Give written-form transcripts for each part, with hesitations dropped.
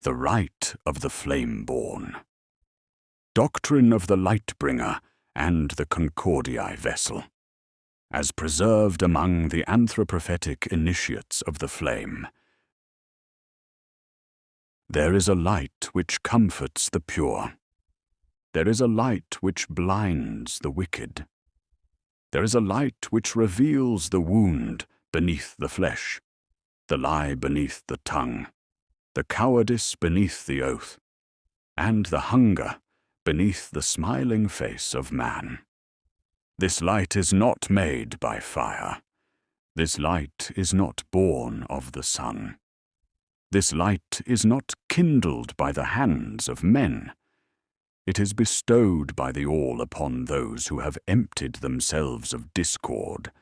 The Rite of the Flame-Borne. Doctrine of the Lightbringer and the Concordiae vessel, as preserved among the anthroprophetic initiates of the flame. There is a light which comforts the pure. There is a light which blinds the wicked. There is a light which reveals the wound beneath the flesh, the lie beneath the tongue, the cowardice beneath the oath, and the hunger beneath the smiling face of man. This light is not made by fire. This light is not born of the sun. This light is not kindled by the hands of men. It is bestowed by the All upon those who have emptied themselves of discord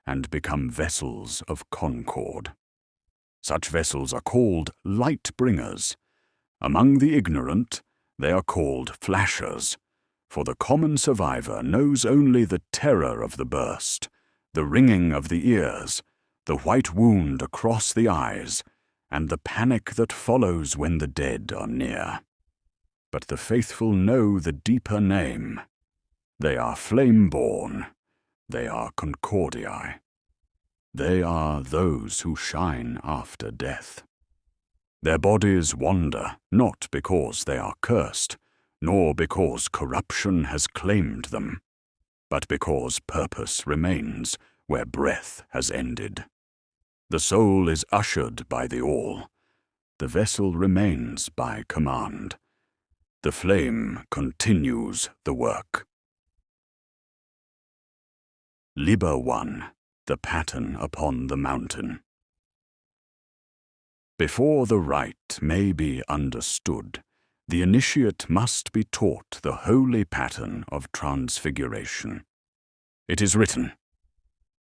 and become vessels of concord. Such vessels are called Lightbringers. Among the ignorant, they are called flashers, for the common survivor knows only the terror of the burst, the ringing of the ears, the white wound across the eyes, and the panic that follows when the dead are near. But the faithful know the deeper name. They are Flame-Borne. They are Concordiae. They are those who shine after death. Their bodies wander not because they are cursed, nor because corruption has claimed them, but because purpose remains where breath has ended. The soul is ushered by the All. The vessel remains by command. The flame continues the work. Liber 1. The Pattern upon the Mountain. Before the rite may be understood, the initiate must be taught the holy pattern of transfiguration. It is written,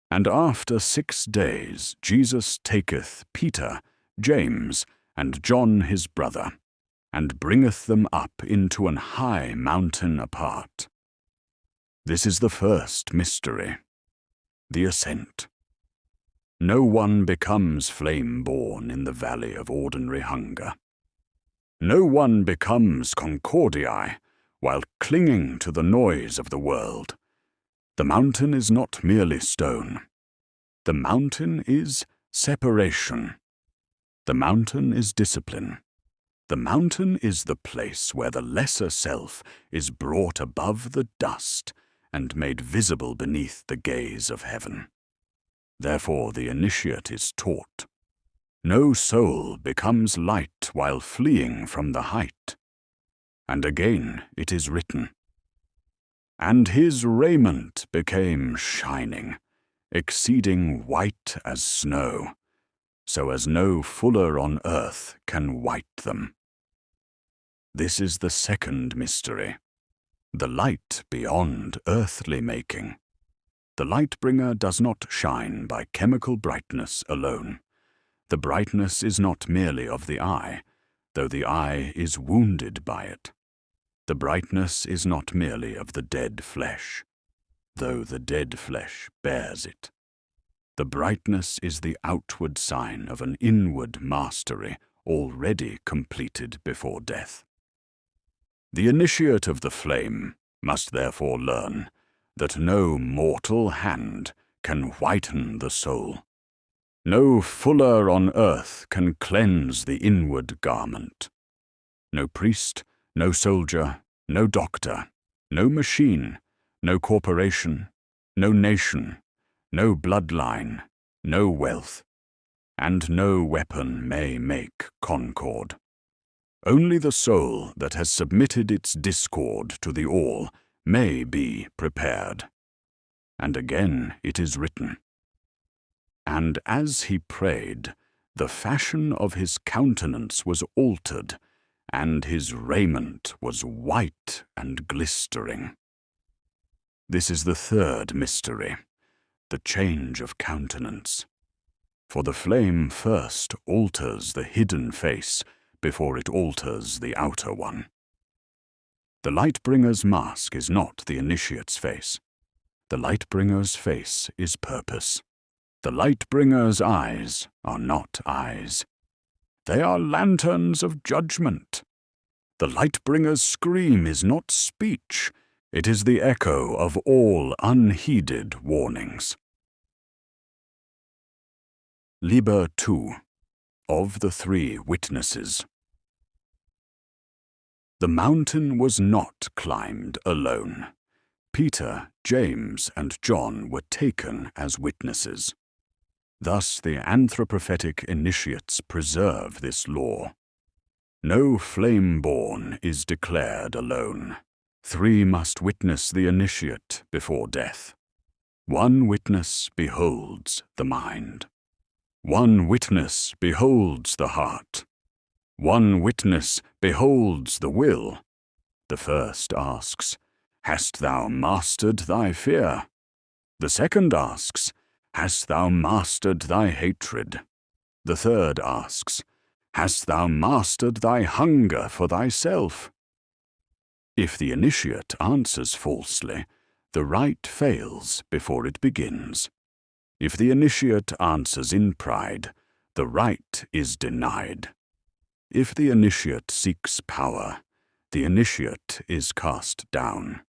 "And after 6 days Jesus taketh Peter, James, and John his brother, and bringeth them up into an high mountain apart." This is the first mystery, the ascent. No one becomes flame-borne in the valley of ordinary hunger. No one becomes Concordiae while clinging to the noise of the world. The mountain is not merely stone. The mountain is separation. The mountain is discipline. The mountain is the place where the lesser self is brought above the dust and made visible beneath the gaze of heaven. Therefore the initiate is taught. No soul becomes light while fleeing from the height. And again it is written, "And his raiment became shining, exceeding white as snow, so as no fuller on earth can white them." This is the second mystery, the light beyond earthly making. The Lightbringer does not shine by chemical brightness alone. The brightness is not merely of the eye, though the eye is wounded by it. The brightness is not merely of the dead flesh, though the dead flesh bears it. The brightness is the outward sign of an inward mastery already completed before death. The initiate of the flame must therefore learn that no mortal hand can whiten the soul. No fuller on earth can cleanse the inward garment. No priest, no soldier, no doctor, no machine, no corporation, no nation, no bloodline, no wealth, and no weapon may make Concord. Only the soul that has submitted its discord to the All may be prepared. And again it is written, "And as he prayed, the fashion of his countenance was altered, and his raiment was white and glistering." This is the third mystery, the change of countenance. For the flame first alters the hidden face before it alters the outer one. The Lightbringer's mask is not the initiate's face. The Lightbringer's face is purpose. The Lightbringer's eyes are not eyes. They are lanterns of judgment. The Lightbringer's scream is not speech. It is the echo of all unheeded warnings. Liber 2. Of the Three Witnesses. The mountain was not climbed alone. Peter, James, and John were taken as witnesses. Thus the anthroprophetic initiates preserve this law. No Flame-Borne is declared alone. 3 must witness the initiate before death. 1 witness beholds the mind. 1 witness beholds the heart. 1 witness beholds the will. The first asks, "Hast thou mastered thy fear?" The second asks, "Hast thou mastered thy hatred?" The third asks, "Hast thou mastered thy hunger for thyself?" If the initiate answers falsely, the rite fails before it begins. If the initiate answers in pride, the rite is denied. If the initiate seeks power, the initiate is cast down.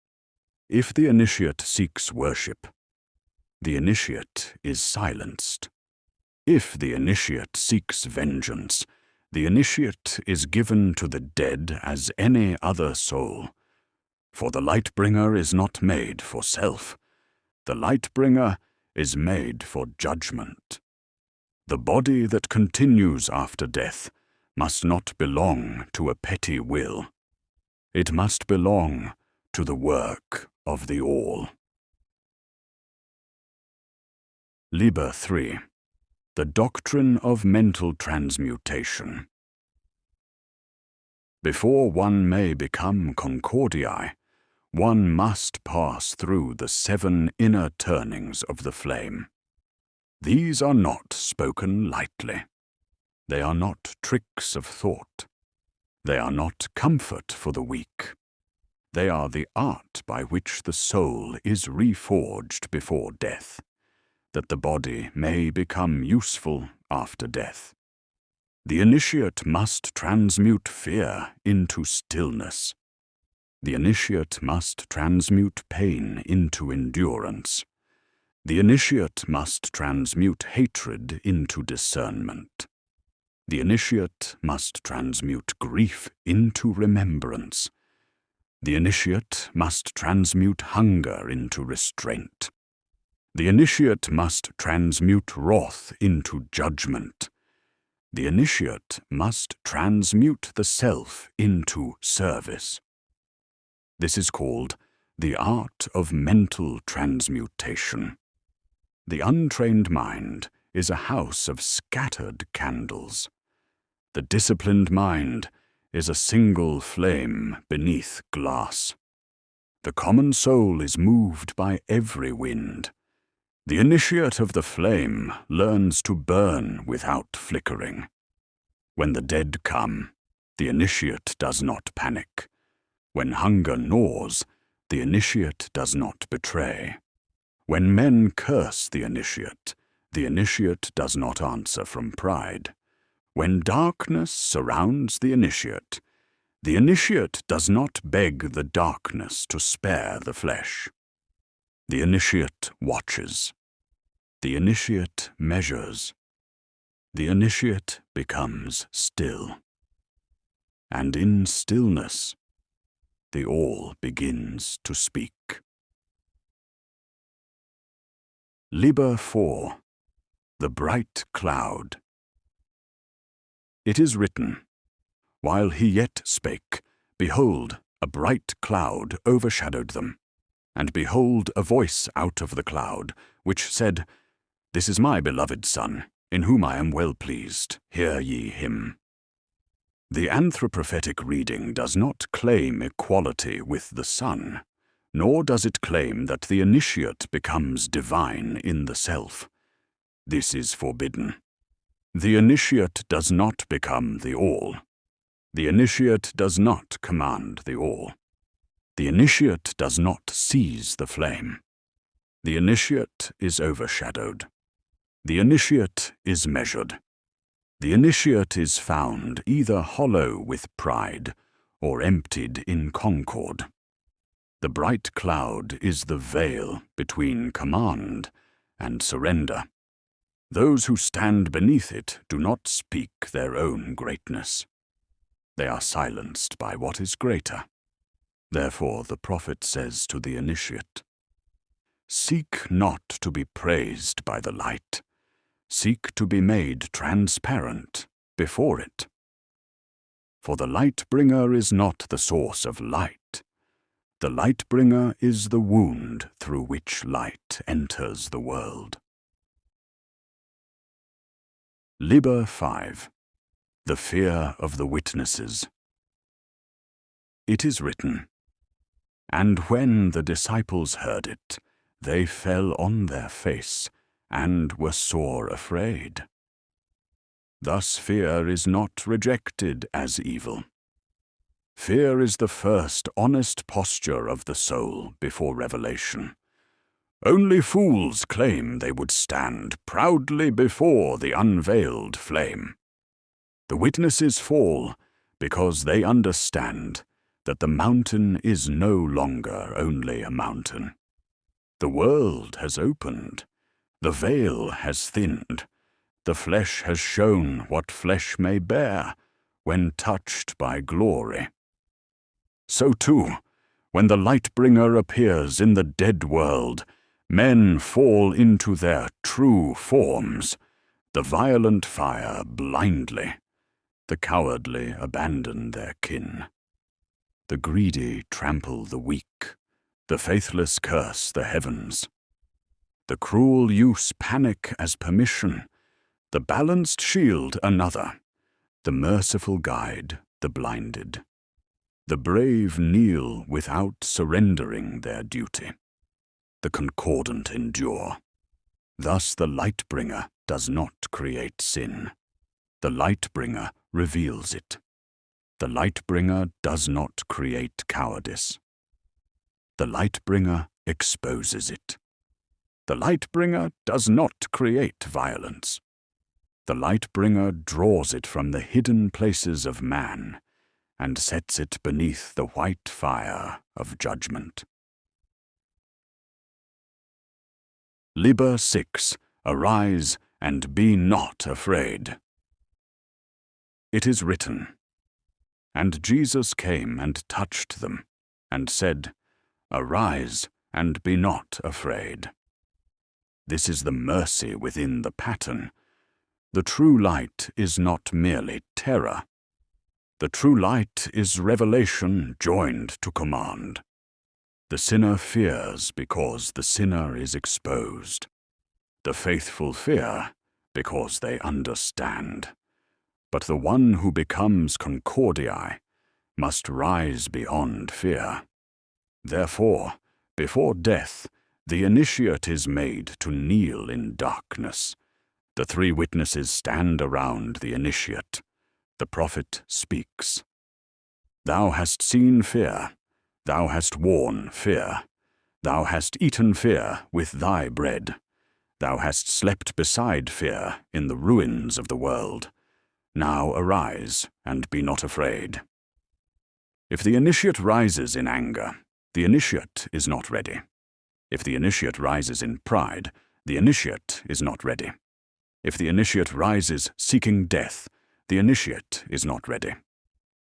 If the initiate seeks worship, the initiate is silenced. If the initiate seeks vengeance, the initiate is given to the dead as any other soul. For the Lightbringer is not made for self. The Lightbringer is made for judgment. The body that continues after death must not belong to a petty will. It must belong to the work of the All. Liber 3. The Doctrine of Mental Transmutation. Before one may become Concordiae, one must pass through the 7 inner turnings of the flame. These are not spoken lightly. They are not tricks of thought. They are not comfort for the weak. They are the art by which the soul is reforged before death, that the body may become useful after death. The initiate must transmute fear into stillness. The initiate must transmute pain into endurance. The initiate must transmute hatred into discernment. The initiate must transmute grief into remembrance. The initiate must transmute hunger into restraint. The initiate must transmute wrath into judgment. The initiate must transmute the self into service. This is called the art of mental transmutation. The untrained mind is a house of scattered candles. The disciplined mind is a single flame beneath glass. The common soul is moved by every wind. The initiate of the flame learns to burn without flickering. When the dead come, the initiate does not panic. When hunger gnaws, the initiate does not betray. When men curse the initiate does not answer from pride. When darkness surrounds the initiate does not beg the darkness to spare the flesh. The initiate watches. The initiate measures. The initiate becomes still. And in stillness, the All begins to speak. Liber 4. The Bright Cloud. It is written, "While he yet spake, behold, a bright cloud overshadowed them. And behold, a voice out of the cloud, which said, This is my beloved Son, in whom I am well pleased. Hear ye him." The anthroprophetic reading does not claim equality with the Son, nor does it claim that the initiate becomes divine in the self. This is forbidden. The initiate does not become the All. The initiate does not command the All. The initiate does not seize the flame. The initiate is overshadowed. The initiate is measured. The initiate is found either hollow with pride or emptied in concord. The bright cloud is the veil between command and surrender. Those who stand beneath it do not speak their own greatness. They are silenced by what is greater. Therefore the prophet says to the initiate, "Seek not to be praised by the light. Seek to be made transparent before it. For the Lightbringer is not the source of light. The Lightbringer is the wound through which light enters the world." Liber 5. The Fear of the Witnesses. It is written, "And when the disciples heard it, they fell on their face, and were sore afraid." Thus fear is not rejected as evil. Fear is the first honest posture of the soul before revelation. Only fools claim they would stand proudly before the unveiled flame. The witnesses fall because they understand that the mountain is no longer only a mountain. The world has opened. The veil has thinned. The flesh has shown what flesh may bear when touched by glory. So too, when the Lightbringer appears in the dead world, men fall into their true forms. The violent fire blindly. The cowardly abandon their kin. The greedy trample the weak. The faithless curse the heavens. The cruel use panic as permission. The balanced shield another. The merciful guide the blinded. The brave kneel without surrendering their duty. The concordant endure. Thus the Lightbringer does not create sin. The Lightbringer reveals it. The Lightbringer does not create cowardice. The Lightbringer exposes it. The Lightbringer does not create violence. The Lightbringer draws it from the hidden places of man and sets it beneath the white fire of judgment. Liber 6. Arise and be not afraid. It is written, "And Jesus came and touched them, and said, Arise and be not afraid." This is the mercy within the pattern. The true light is not merely terror. The true light is revelation joined to command. The sinner fears because the sinner is exposed. The faithful fear because they understand. But the one who becomes concordiae must rise beyond fear. Therefore, before death, the initiate is made to kneel in darkness. The three witnesses stand around the initiate. The prophet speaks. "Thou hast seen fear. Thou hast worn fear. Thou hast eaten fear with thy bread. Thou hast slept beside fear in the ruins of the world. Now arise and be not afraid." If the initiate rises in anger, the initiate is not ready. If the initiate rises in pride, the initiate is not ready. If the initiate rises seeking death, the initiate is not ready.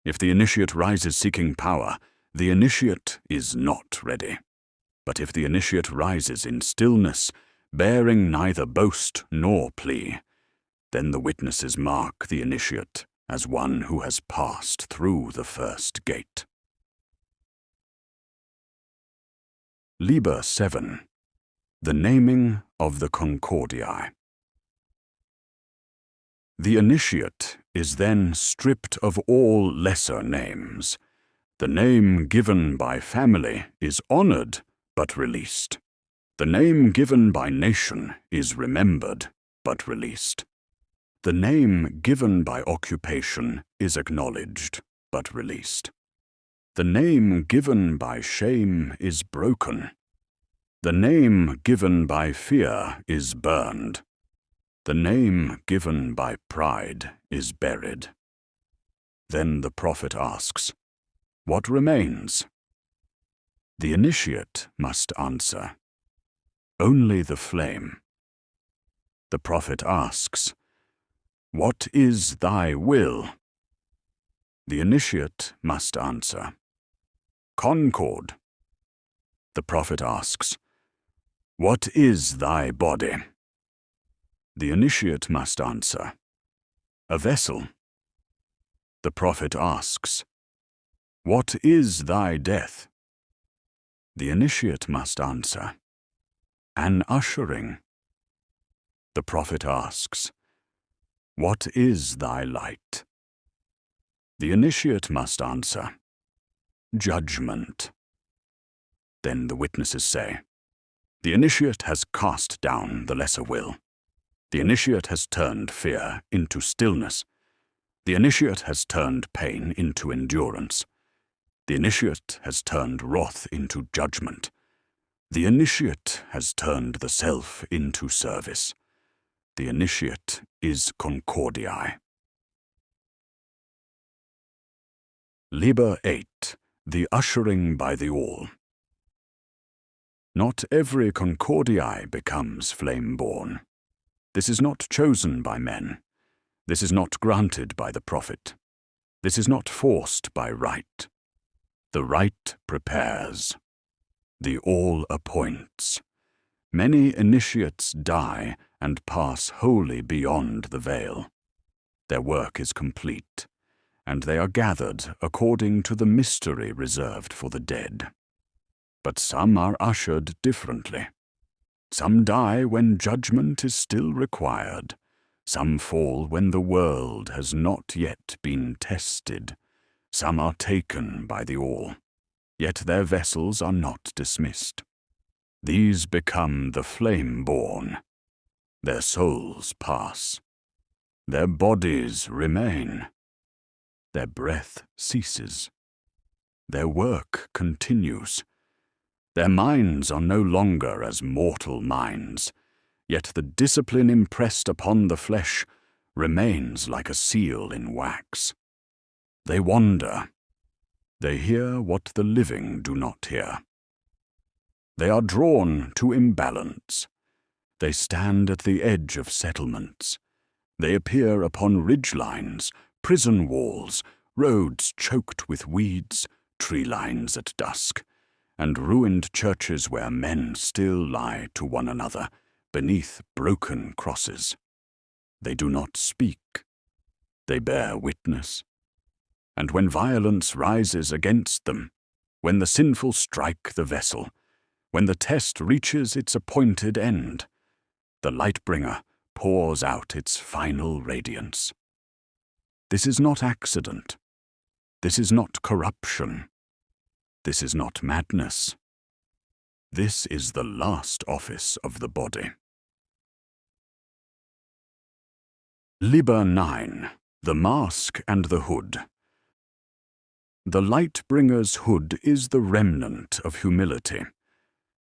If the initiate rises seeking power, the initiate is not ready. But if the initiate rises in stillness, bearing neither boast nor plea, then the witnesses mark the initiate as one who has passed through the first gate. Liber 7. The naming of the Concordiae. The initiate is then stripped of all lesser names. The name given by family is honored but released. The name given by nation is remembered but released. The name given by occupation is acknowledged but released. The name given by shame is broken. The name given by fear is burned. The name given by pride is buried. Then the prophet asks, "What remains?" The initiate must answer, "Only the flame." The prophet asks, "What is thy will?" The initiate must answer, "Concord." The prophet asks, "What is thy body?" The initiate must answer, "A vessel." The prophet asks, "What is thy death?" The initiate must answer, "An ushering." The prophet asks, "What is thy light?" The initiate must answer, "Judgment." Then the witnesses say, "The initiate has cast down the lesser will. The initiate has turned fear into stillness. The initiate has turned pain into endurance. The initiate has turned wrath into judgment. The initiate has turned the self into service. The initiate is Concordiae." Liber 8. The ushering by the all. Not every Concordiae becomes flame-borne. This is not chosen by men. This is not granted by the prophet. This is not forced by Rite. The Rite prepares. The all appoints. Many initiates die and pass wholly beyond the veil. Their work is complete, and they are gathered according to the mystery reserved for the dead. But some are ushered differently. Some die when judgment is still required. Some fall when the world has not yet been tested. Some are taken by the all, yet their vessels are not dismissed. These become the flame-borne. Their souls pass. Their bodies remain. Their breath ceases. Their work continues. Their minds are no longer as mortal minds, yet the discipline impressed upon the flesh remains like a seal in wax. They wander. They hear what the living do not hear. They are drawn to imbalance. They stand at the edge of settlements. They appear upon ridgelines, prison walls, roads choked with weeds, tree lines at dusk, and ruined churches where men still lie to one another beneath broken crosses. They do not speak. They bear witness. And when violence rises against them, when the sinful strike the vessel, when the test reaches its appointed end, the Lightbringer pours out its final radiance. This is not accident. This is not corruption. This is not madness. This is the last office of the body. Liber 9. The Mask and the Hood. The Lightbringer's hood is the remnant of humility,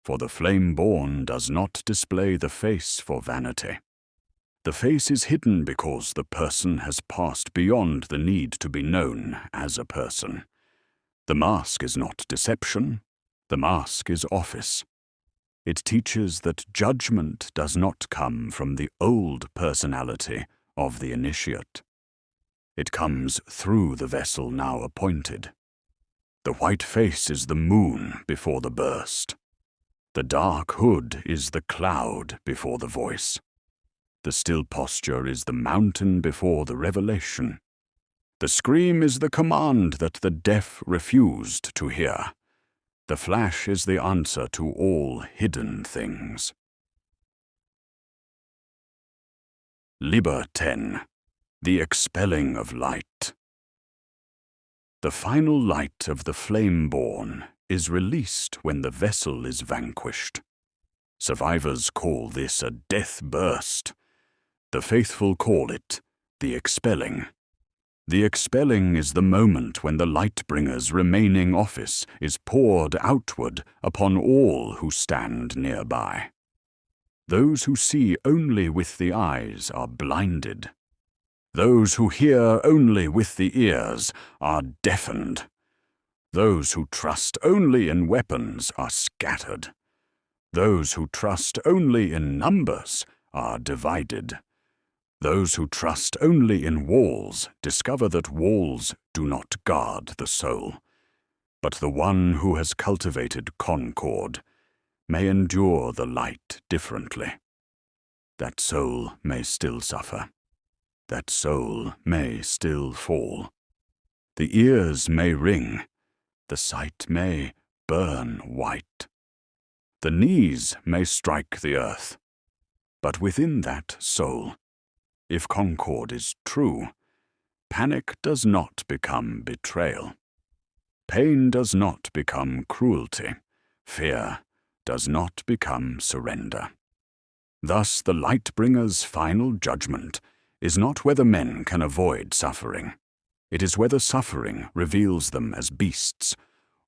for the flame-borne does not display the face for vanity. The face is hidden because the person has passed beyond the need to be known as a person. The mask is not deception. The mask is office. It teaches that judgment does not come from the old personality of the initiate. It comes through the vessel now appointed. The white face is the moon before the burst. The dark hood is the cloud before the voice. The still posture is the mountain before the revelation. The scream is the command that the deaf refused to hear. The flash is the answer to all hidden things. Liber 10. The expelling of light. The final light of the flame-borne is released when the vessel is vanquished. Survivors call this a death burst. The faithful call it the expelling. The expelling is the moment when the Lightbringer's remaining office is poured outward upon all who stand nearby. Those who see only with the eyes are blinded. Those who hear only with the ears are deafened. Those who trust only in weapons are scattered. Those who trust only in numbers are divided. Those who trust only in walls discover that walls do not guard the soul. But the one who has cultivated concord may endure the light differently. That soul may still suffer. That soul may still fall. The ears may ring. The sight may burn white. The knees may strike the earth. But within that soul, if concord is true, panic does not become betrayal. Pain does not become cruelty. Fear does not become surrender. Thus the Lightbringers' final judgment is not whether men can avoid suffering. It is whether suffering reveals them as beasts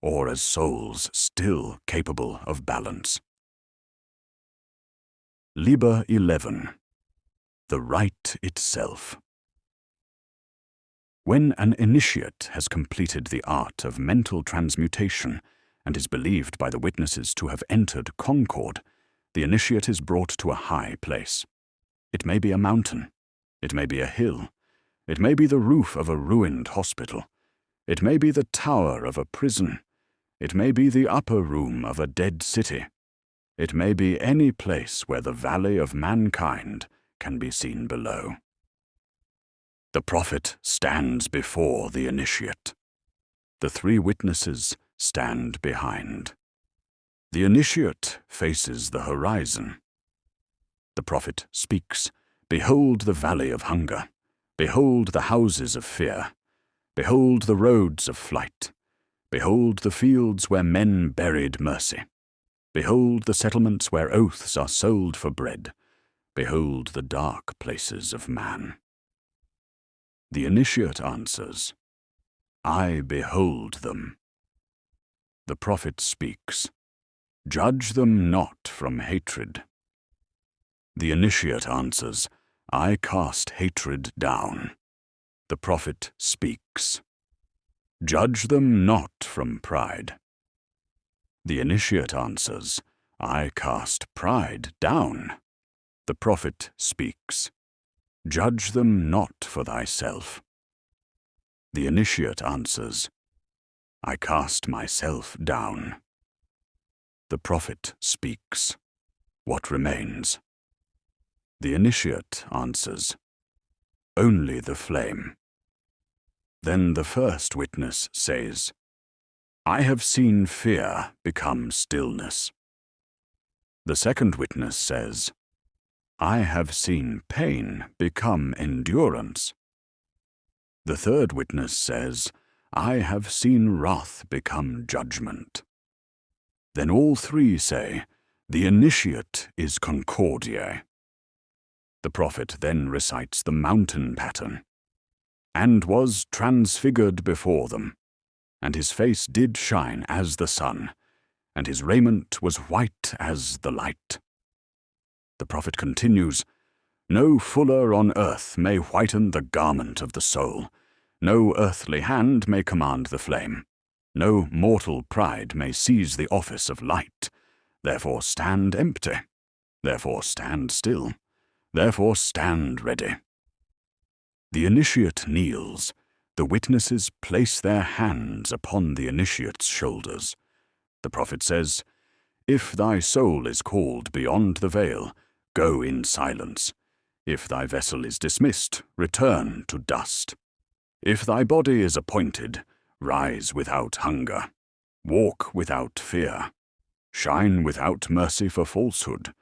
or as souls still capable of balance. Liber 11. The Rite itself. When an initiate has completed the art of mental transmutation and is believed by the witnesses to have entered concord, the initiate is brought to a high place. It may be a mountain. It may be a hill. It may be the roof of a ruined hospital. It may be the tower of a prison. It may be the upper room of a dead city. It may be any place where the valley of mankind can be seen below. The prophet stands before the initiate. The three witnesses stand behind. The initiate faces the horizon. The prophet speaks, "Behold the valley of hunger. Behold the houses of fear. Behold the roads of flight. Behold the fields where men buried mercy. Behold the settlements where oaths are sold for bread. Behold the dark places of man." The initiate answers, "I behold them." The prophet speaks, "Judge them not from hatred." The initiate answers, "I cast hatred down." The prophet speaks, "Judge them not from pride." The initiate answers, "I cast pride down." The prophet speaks, "Judge them not for thyself." The initiate answers, "I cast myself down." The prophet speaks, "What remains?" The initiate answers, "Only the flame." Then the first witness says, "I have seen fear become stillness." The second witness says, "I have seen pain become endurance." The third witness says, "I have seen wrath become judgment." Then all three say, "The initiate is concordiae." The prophet then recites the mountain pattern. "And was transfigured before them, and his face did shine as the sun, and his raiment was white as the light." The prophet continues, "No fuller on earth may whiten the garment of the soul. No earthly hand may command the flame. No mortal pride may seize the office of light. Therefore stand empty. Therefore stand still. Therefore stand ready." The initiate kneels. The witnesses place their hands upon the initiate's shoulders. The prophet says, "If thy soul is called beyond the veil, go in silence. If thy vessel is dismissed, return to dust. If thy body is appointed, rise without hunger. Walk without fear. Shine without mercy for falsehood.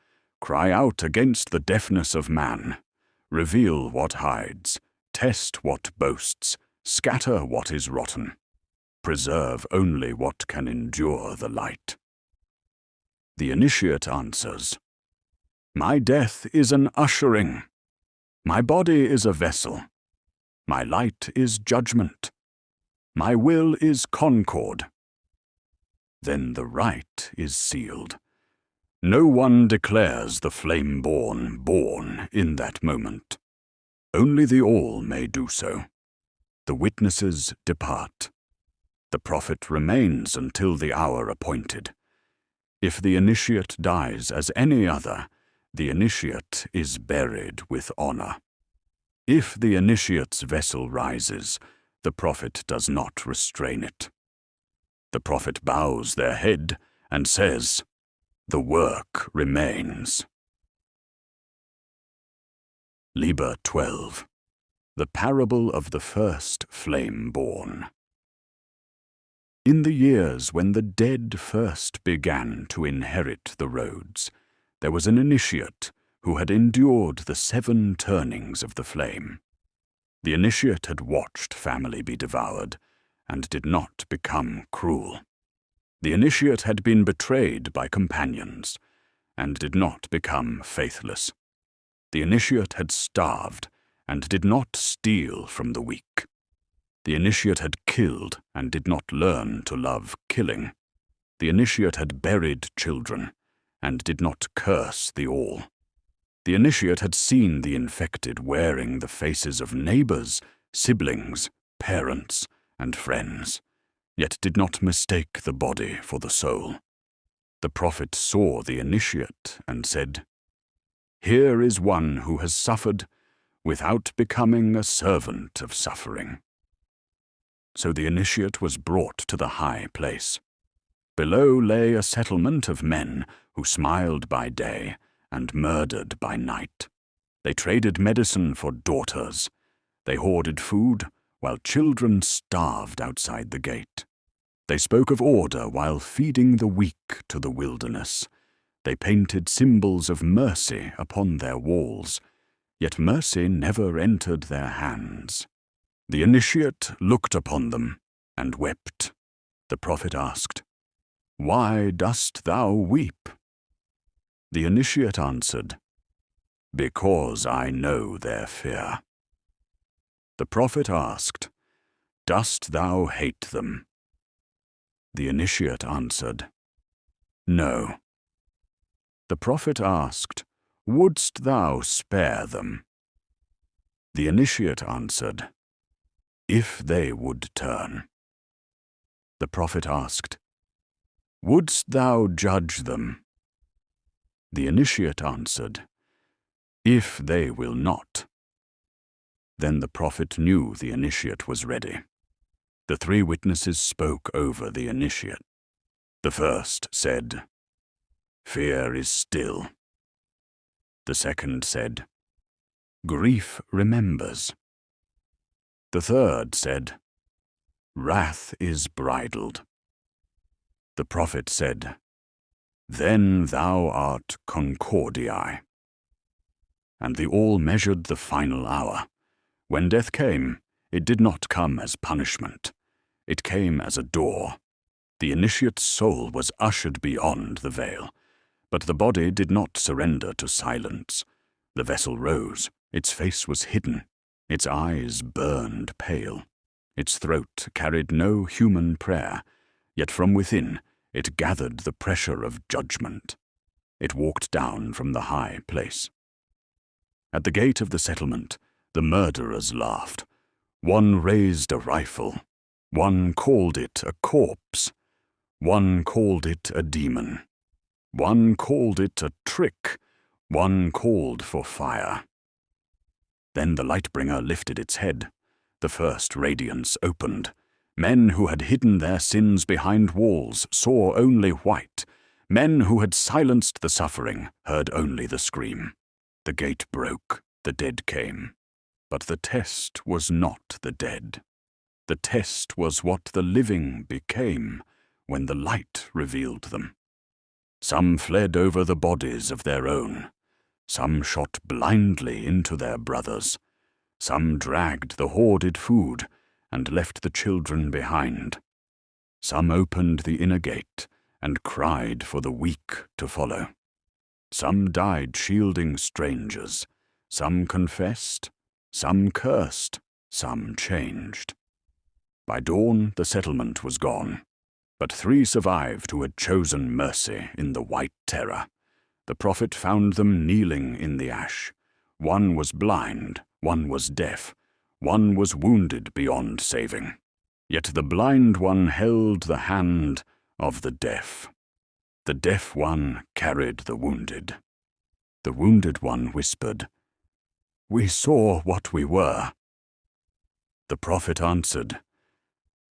Cry out against the deafness of man. Reveal what hides. Test what boasts. Scatter what is rotten. Preserve only what can endure the light." The initiate answers, "My death is an ushering. My body is a vessel. My light is judgment. My will is concord." Then the rite is sealed. No one declares the Flame-Borne born in that moment. Only the All may do so. The witnesses depart. The prophet remains until the hour appointed. If the initiate dies as any other, the initiate is buried with honor. If the initiate's vessel rises, the prophet does not restrain it. The prophet bows their head and says, "The work remains." Liber 12. The Parable of the First Flame-Borne. In the years when the dead first began to inherit the roads, there was an initiate who had endured the 7 turnings of the flame. The initiate had watched family be devoured, and did not become cruel. The initiate had been betrayed by companions, and did not become faithless. The initiate had starved, and did not steal from the weak. The initiate had killed, and did not learn to love killing. The initiate had buried children, and did not curse the All. The initiate had seen the infected wearing the faces of neighbors, siblings, parents, and friends, yet did not mistake the body for the soul. The prophet saw the initiate and said, "Here is one who has suffered without becoming a servant of suffering." So the initiate was brought to the high place. Below lay a settlement of men who smiled by day and murdered by night. They traded medicine for daughters. They hoarded food while children starved outside the gate. They spoke of order while feeding the weak to the wilderness. They painted symbols of mercy upon their walls, yet mercy never entered their hands. The initiate looked upon them and wept. The prophet asked, "Why dost thou weep?" The initiate answered, "Because I know their fear." The prophet asked, "Dost thou hate them?" The initiate answered, "No." The prophet asked, "Wouldst thou spare them?" The initiate answered, "If they would turn." The prophet asked, "Wouldst thou judge them?" The initiate answered, "If they will not." Then the prophet knew the initiate was ready. The 3 witnesses spoke over the initiate. The first said, "Fear is still." The second said, "Grief remembers." The third said, "Wrath is bridled." The prophet said, "Then thou art Concordiae." And they all measured the final hour. When death came, it did not come as punishment. It came as a door. The initiate's soul was ushered beyond the veil, but the body did not surrender to silence. The vessel rose, its face was hidden, its eyes burned pale. Its throat carried no human prayer, yet from within it gathered the pressure of judgment. It walked down from the high place. At the gate of the settlement, the murderers laughed. One raised a rifle. One called it a corpse. One called it a demon. One called it a trick. One called for fire. Then the Lightbringer lifted its head. The first radiance opened. Men who had hidden their sins behind walls saw only white. Men who had silenced the suffering heard only the scream. The gate broke. The dead came. But the test was not the dead. The test was what the living became when the light revealed them. Some fled over the bodies of their own. Some shot blindly into their brothers. Some dragged the hoarded food and left the children behind. Some opened the inner gate and cried for the weak to follow. Some died shielding strangers. Some confessed. Some cursed. Some changed. By dawn, the settlement was gone, but 3 survived who had chosen mercy in the White Terror. The prophet found them kneeling in the ash. One was blind, one was deaf, one was wounded beyond saving. Yet the blind one held the hand of the deaf. The deaf one carried the wounded. The wounded one whispered, "We saw what we were." The prophet answered,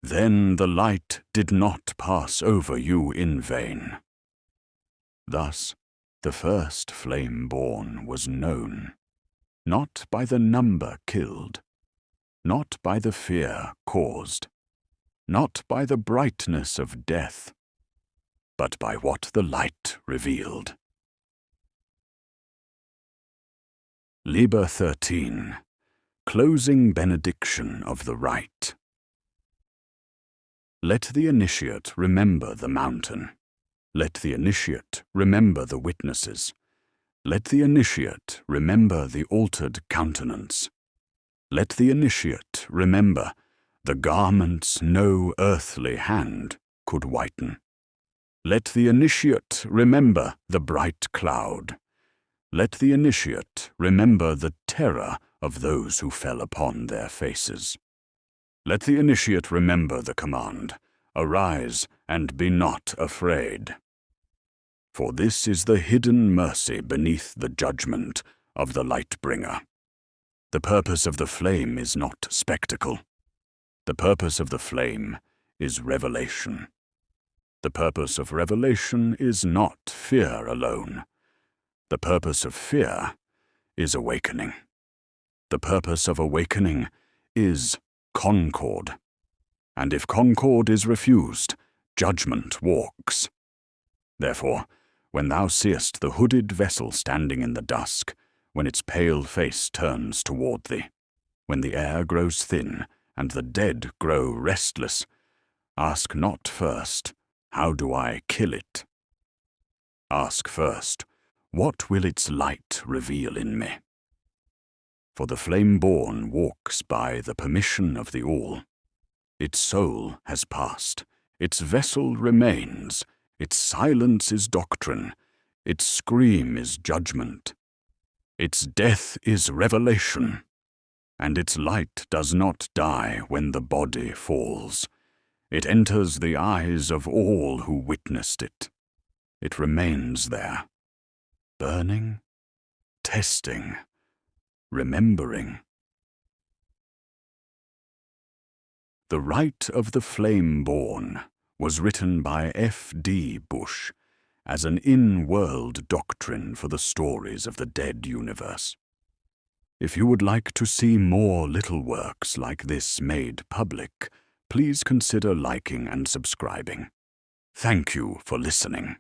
"Then the light did not pass over you in vain." Thus, the first Flame-Borne was known, not by the number killed, not by the fear caused, not by the brightness of death, but by what the light revealed. Liber 13. Closing Benediction of the Rite. Let the initiate remember the mountain. Let the initiate remember the witnesses. Let the initiate remember the altered countenance. Let the initiate remember the garments no earthly hand could whiten. Let the initiate remember the bright cloud. Let the initiate remember the terror of those who fell upon their faces. Let the initiate remember the command, "Arise and be not afraid." For this is the hidden mercy beneath the judgment of the Lightbringer. The purpose of the flame is not spectacle. The purpose of the flame is revelation. The purpose of revelation is not fear alone. The purpose of fear is awakening. The purpose of awakening is concord. And if concord is refused, judgment walks. Therefore, when thou seest the hooded vessel standing in the dusk, when its pale face turns toward thee, when the air grows thin and the dead grow restless, ask not first, "How do I kill it?" Ask first, "What will its light reveal in me?" For the Flame-Borne walks by the permission of the All. Its soul has passed, its vessel remains, its silence is doctrine, its scream is judgment, its death is revelation, and its light does not die when the body falls. It enters the eyes of all who witnessed it. It remains there, burning, testing, remembering. The Rite of the Flame-Borne was written by F.D. Bush as an in-world doctrine for the stories of the dead universe. If you would like to see more little works like this made public, please consider liking and subscribing. Thank you for listening.